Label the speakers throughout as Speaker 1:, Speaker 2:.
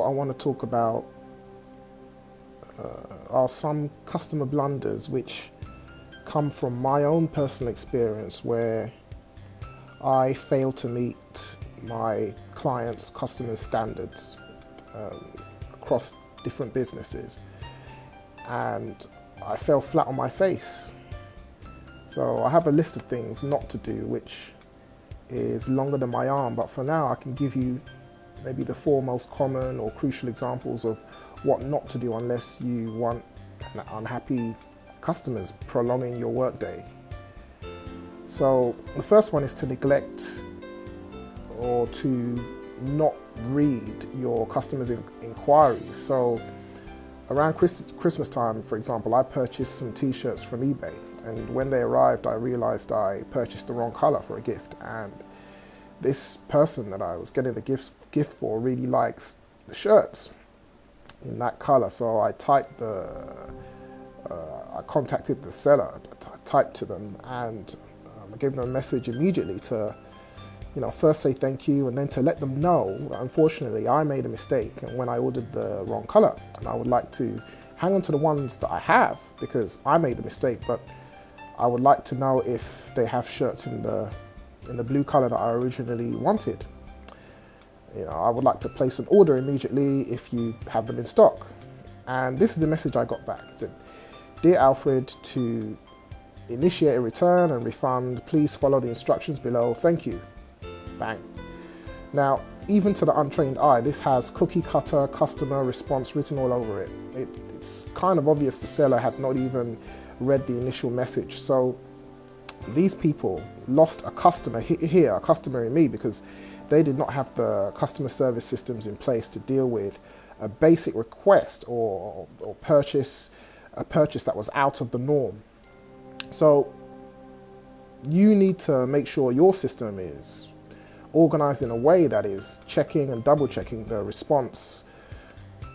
Speaker 1: I want to talk about are some customer blunders which come from my own personal experience where I fail to meet my clients' customers' standards across different businesses, and I fell flat on my face. So I have a list of things not to do, which is longer than my arm, but for now I can give you maybe the 4 most common or crucial examples of what not to do unless you want unhappy customers prolonging your workday. So the first one is to neglect or to not read your customers' inquiries. So around Christmas time, for example, I purchased some t-shirts from eBay, and when they arrived I realized I purchased the wrong color for a gift, and this person that I was getting the gift for really likes the shirts in that color. So I contacted the seller, I typed to them, and I gave them a message immediately to, first say thank you, and then to let them know that unfortunately I made a mistake and when I ordered the wrong color, and I would like to hang on to the ones that I have because I made the mistake, but I would like to know if they have shirts in the blue color that I originally wanted. I would like to place an order immediately if you have them in stock. And this is the message I got back. It said, "Dear Alfred, to initiate a return and refund, please follow the instructions below. Thank you." Bang. Now, even to the untrained eye, this has cookie cutter customer response written all over it. It's kind of obvious the seller had not even read the initial message. So these people lost a customer here, a customer in me, because they did not have the customer service systems in place to deal with a basic request or a purchase that was out of the norm. So you need to make sure your system is organized in a way that is checking and double checking the response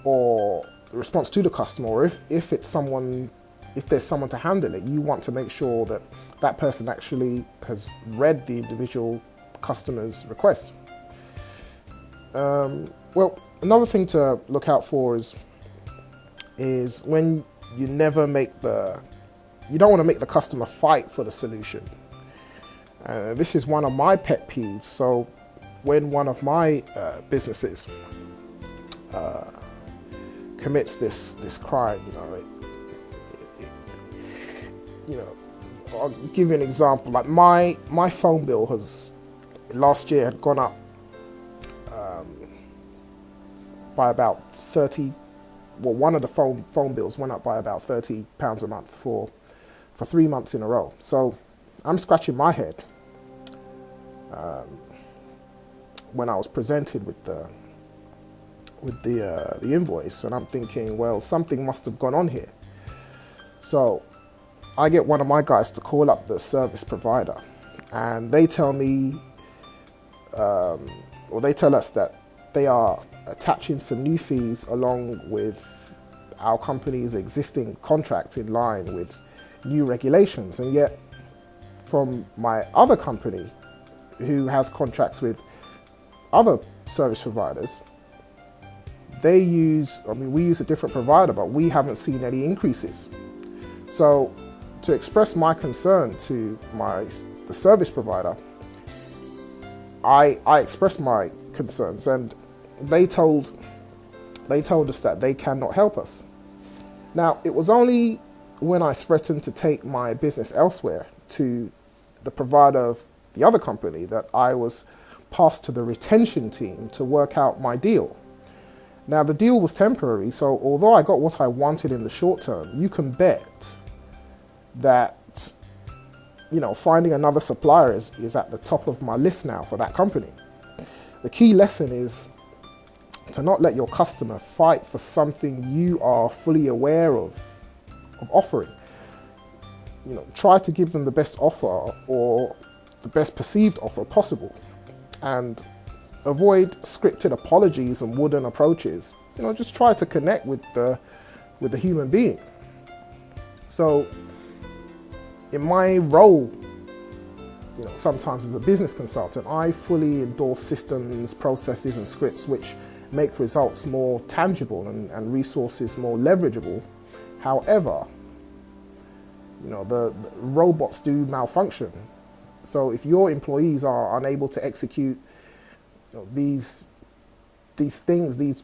Speaker 1: to the customer, or if there's someone to handle it, you want to make sure that that person actually has read the individual customer's request. Well, another thing to look out for is when you don't want to make the customer fight for the solution. This is one of my pet peeves. So when one of my businesses commits this crime, I'll give you an example. Like my phone bill last year had gone up by about 30. Well, one of the phone bills went up by about £30 a month for 3 months in a row. So I'm scratching my head when I was presented with the invoice, and I'm thinking, well, something must have gone on here. So I get one of my guys to call up the service provider, and they tell me, they tell us that they are attaching some new fees along with our company's existing contract in line with new regulations. And yet from my other company, who has contracts with other service providers, we use a different provider, but we haven't seen any increases. So to express my concern to the service provider, I expressed my concerns, and they told us that they cannot help us. Now, it was only when I threatened to take my business elsewhere to the provider of the other company that I was passed to the retention team to work out my deal. Now, the deal was temporary, so although I got what I wanted in the short term, you can bet that finding another supplier is at the top of my list now for that company. The key lesson is to not let your customer fight for something you are fully aware of offering. Try to give them the best offer or the best perceived offer possible, and avoid scripted apologies and wooden approaches. Just try to connect with the human being. So in my role, sometimes as a business consultant, I fully endorse systems, processes and scripts which make results more tangible and resources more leverageable. However, the robots do malfunction. So if your employees are unable to execute these things, these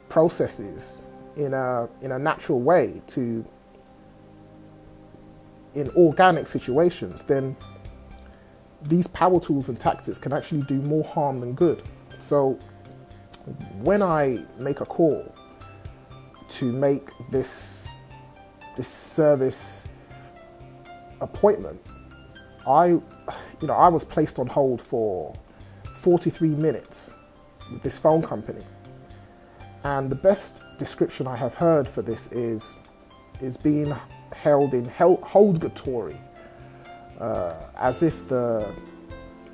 Speaker 1: processes in a natural way in organic situations, then these power tools and tactics can actually do more harm than good. So when I make a call to make this service appointment, I was placed on hold for 43 minutes with this phone company. And the best description I have heard for this is being held in holdgatory, as if the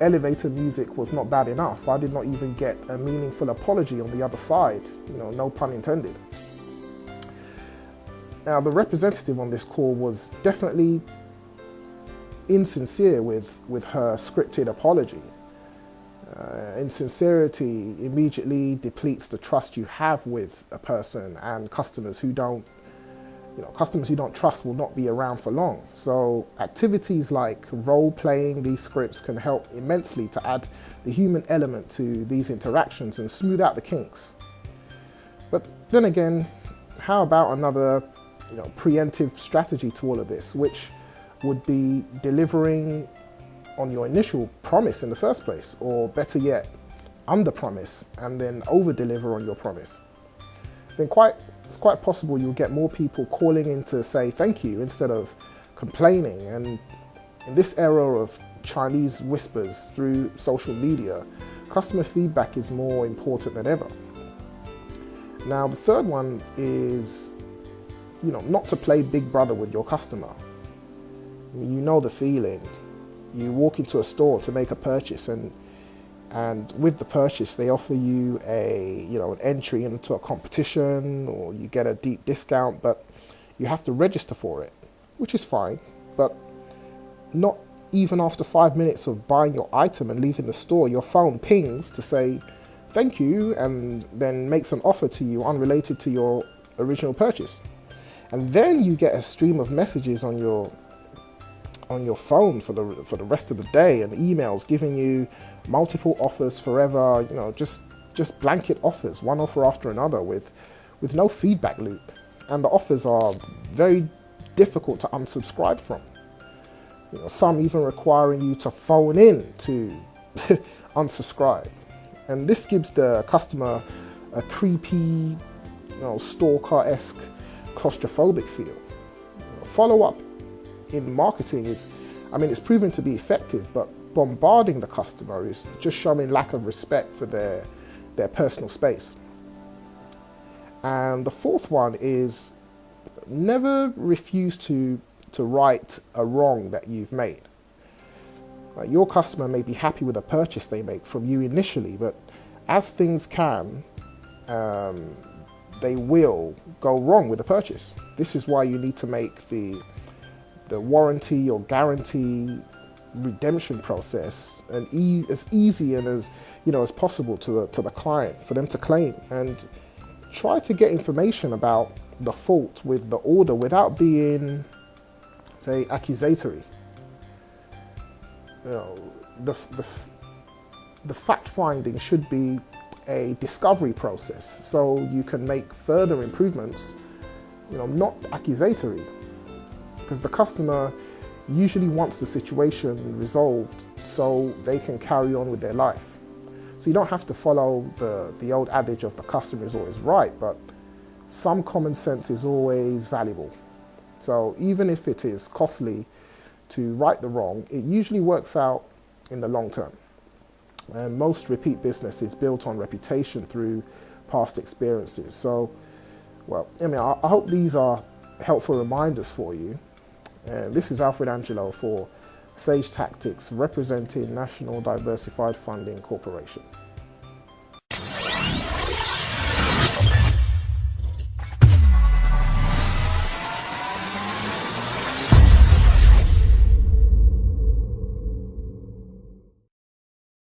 Speaker 1: elevator music was not bad enough. I did not even get a meaningful apology on the other side, no pun intended. Now, the representative on this call was definitely insincere with her scripted apology. Insincerity immediately depletes the trust you have with a person, and customers who don't trust will not be around for long. So activities like role-playing these scripts can help immensely to add the human element to these interactions and smooth out the kinks. But then again, how about another preemptive strategy to all of this, which would be delivering on your initial promise in the first place, or better yet, under promise and then over deliver on your promise. Then it's quite possible you'll get more people calling in to say thank you instead of complaining. And in this era of Chinese whispers through social media, customer feedback is more important than ever. Now, the third one is, not to play big brother with your customer. You know the feeling. You walk into a store to make a purchase, and with the purchase they offer you an entry into a competition, or you get a deep discount, but you have to register for it, which is fine. But not even after 5 minutes of buying your item and leaving the store, your phone pings to say thank you, and then makes an offer to you unrelated to your original purchase. And then you get a stream of messages on your phone for the rest of the day, and emails giving you multiple offers forever, just blanket offers, one offer after another with no feedback loop. And the offers are very difficult to unsubscribe from. Some even requiring you to phone in to unsubscribe. And this gives the customer a creepy, stalker-esque, claustrophobic feel. Follow-up in marketing it's proven to be effective, but bombarding the customer is just showing lack of respect for their personal space. And the fourth one is never refuse to right a wrong that you've made. Your customer may be happy with a purchase they make from you initially, but as things can, they will go wrong with the purchase. This is why you need to make the warranty or guarantee redemption process as easy and as possible to the client for them to claim, and try to get information about the fault with the order without being, say, accusatory. The fact finding should be a discovery process, so you can make further improvements, not accusatory. Because the customer usually wants the situation resolved so they can carry on with their life. So you don't have to follow the old adage of the customer is always right, but some common sense is always valuable. So even if it is costly to right the wrong, it usually works out in the long term. And most repeat business is built on reputation through past experiences. So, I hope these are helpful reminders for you. This is Alfred Angelo for Sage Tactics, representing National Diversified Funding Corporation.